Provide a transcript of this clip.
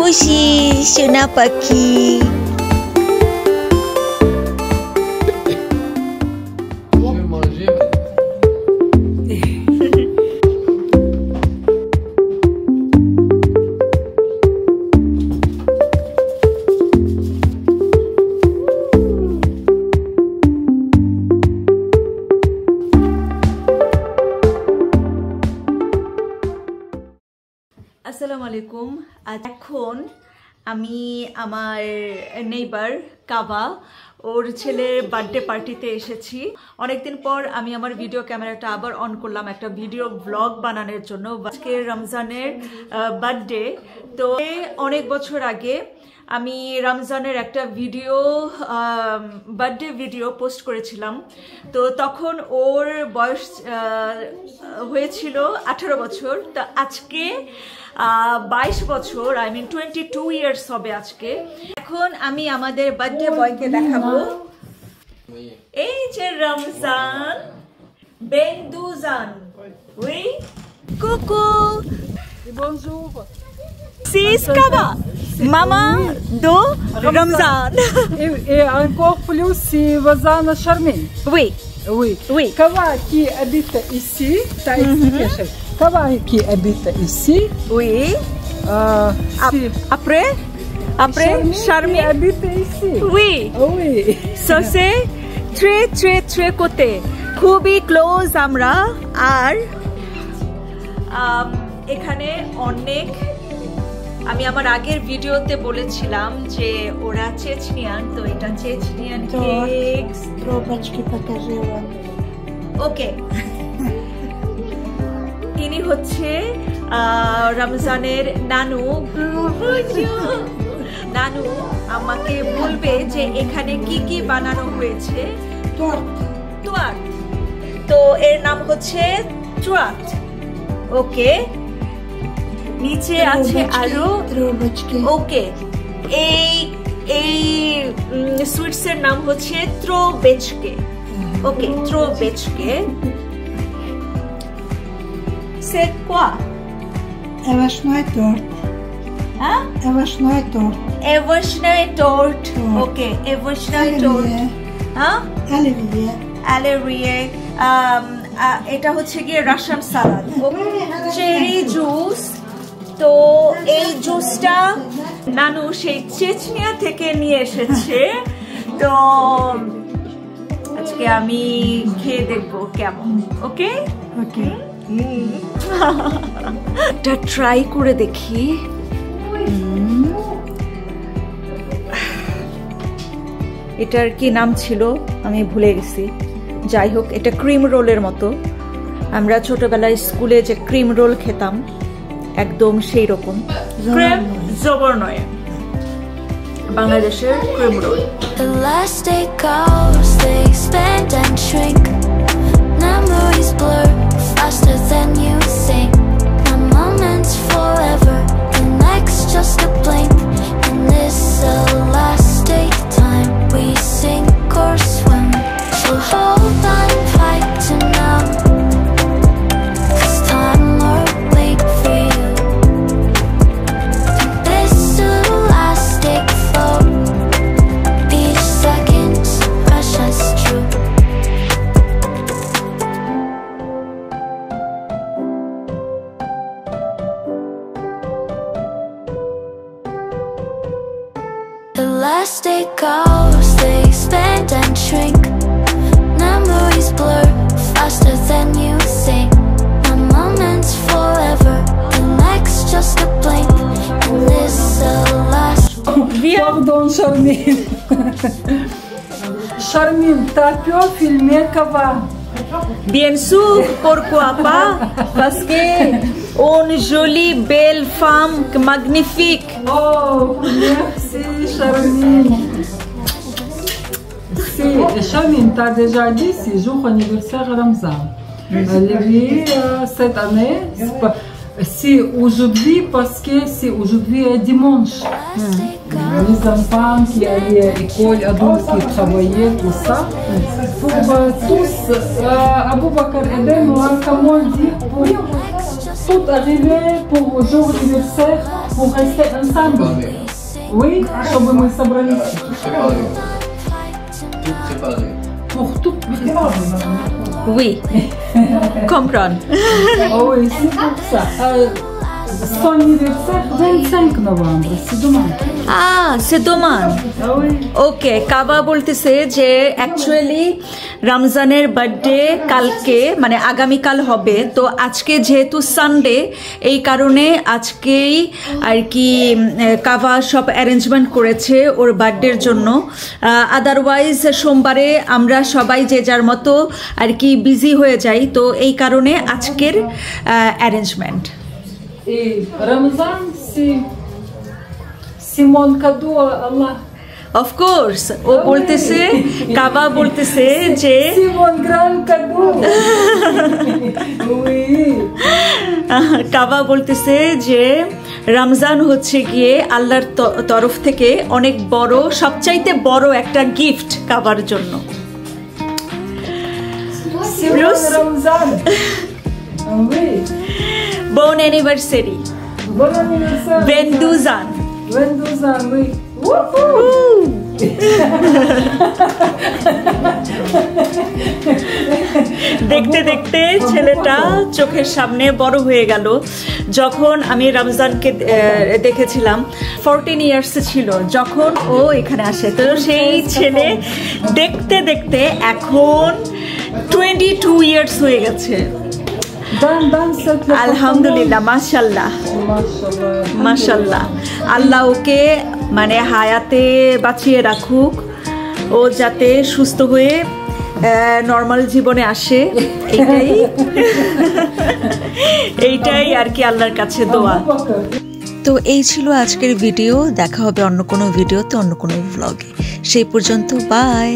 খুশি সোনা পাখি। আসসালামু আলাইকুম। এখন আমি আমার নেইবার কাবা ওর ছেলের বার্থডে পার্টিতে এসেছি। অনেকদিন পর আমি আমার ভিডিও ক্যামেরাটা আবার অন করলাম একটা ভিডিও ব্লগ বানানোর জন্য। আজকে রমজানের বার্থডে, তো অনেক বছর আগে আমি রমজানের একটা ভিডিও বার্থডে ভিডিও পোস্ট করেছিলাম। তো তখন ওর বয়স হয়েছিল 18 বছর। তো আজকে 22 বছর, আই মিন 22 ইয়ার্স হবে আজকে। এখন আমি আমাদের বার্থডে বয়কে দেখাবো। এই যে রমজান বেন্দুজান, উই কুকু Bonjour. Sis Kaba, maman do Ramzan. Et encore plus si Vazana Charmin. Oui, Oui. oui. Kava qui habite ici, t'as expliqué. Kava qui habite ici. Oui. Si Après qui Charmin. habite ici. Oui. Oui. So c'est très côté. খুবই close আমরা। আর এখানে অনেক, আমি আমার আগের ভিডিওতে বলেছিলাম যে ওরা চেচনিয়ান, তো এটা চেচনিয়ান কেকস। Трубочки покажи вам. ওকে, ইনি হচ্ছে রমজানের নানু। নানু আমাকে বলবে যে এখানে কি কি বানানো হয়েছে। তুয়াট, তো এর নাম হচ্ছে তুয়াট। ওকে, নিচে আছে আরো Трубочки. ওকে। এই সুইটস এর নাম হচ্ছে ত্রোবেচকে। ওকে, ত্রোবেচকে। C'est quoi? Овощной торт. Hein? Овощной торт. Овощной торт. ওকে, овощной торт। হ্যাঁ, Оливье. অ্যালেরিয়ে। এটা হচ্ছে গিয়ে রাশিয়ান সালাদ। Cherry juice. তো এই জুসটা নানু সেই চেচনিয়া থেকে নিয়ে এসেছে। তো আজকে আমি খেয়ে দেখবো কেমন। ওকে Okay. এটা ট্রাই করে দেখি। এটার কি নাম ছিল আমি ভুলে গেছি। যাই হোক, এটা ক্রিম রোলের মতো। আমরা ছোটবেলায় স্কুলে যে ক্রিম রোল খেতাম একদম সেই রকম। ক্রিম জবর নয়, বাংলাদেশের cream roll. The last day goes, they expand and shrink. Memories blur faster than you think. My moment's forever, the next just a blink. And this the last day time we sink or swim. So hold on tight to now, 'cause time will wait for you. This the last day flow, each second's precious true. The last day goes, they expand and shrink. Memories blur faster than you think. My moment's forever, the next just a blink. And this the last. Pardon Charmin. Charmin, t'as pu filmer Kava? Bien sûr, pourquoi pas? Parce que une jolie belle femme magnifique. Oh, merci Charmin. Si Charmin, t'as déjà dit, c'est jour anniversaire Ramzan. Lui, cette année, c'est aujourd'hui parce que c'est aujourd'hui dimanche. Les enfants qui allaient à l'école, adultes qui travaillaient, tout ça. Pour tous, Abou Bakr et Ben, comment dire, pour tout arriver pour le jour anniversaire, pour rester ensemble. Oui, чтобы мы собрались. Tout préparé. Pour tout préparer. Oui, comprends. Ah oui, c'est pour ça. Son anniversaire, 25 novembre, c'est demain. Ah, c'est demain. Ah oui. ওকে, কাবা বলতেছে যে actually রমজানের birthday কালকে মানে আগামীকাল হবে, তো আজকে যেহেতু সানডে এই কারণে আজকেই আর কি কাবা সব অ্যারেঞ্জমেন্ট করেছে ওর বার্থডের জন্য। আদারওয়াইজ সোমবারে আমরা সবাই যে যার মতো আর কি বিজি হয়ে যাই, তো এই কারণে আজকের arrangement. Et Ramazan, c'est mon cadeau à Allah. Of course, ও বলতেছে কাবা বলতেছে যে C'est mon grand cadeau. Oui. কাবা বলতেছে যে রমজান হচ্ছে গিয়ে আল্লাহর তরফ থেকে অনেক বড়, সবচাইতে বড় একটা গিফট কাবার জন্য। C'est mon Ramazan. Oui. Bon anniversary. Bon anniversaire. বেন্দুজান। 22 ans, oui. Wouhou. দেখতে দেখতে ছেলেটা চোখের সামনে বড় হয়ে গেল। যখন আমি রমজানকে দেখেছিলাম 14 ইয়ার্স ছিল যখন ও এখানে আসে, তো সেই ছেলে দেখতে দেখতে এখন 22 ইয়ার্স হয়ে গেছে। আলহামদুলিল্লাহ, মাশাল্লাহ মাশাল্লাহ। আল্লাহ ওকে মানে হায়াতে বাঁচিয়ে রাখুক, ও যাতে সুস্থ হয়ে নর্মাল জীবনে আসে, এইটাই আর কি আল্লাহর কাছে দোয়া। তো এই ছিল আজকের ভিডিও, দেখা হবে অন্য কোনো ভিডিওতে, অন্য কোনো ব্লগে। সেই পর্যন্ত বাই।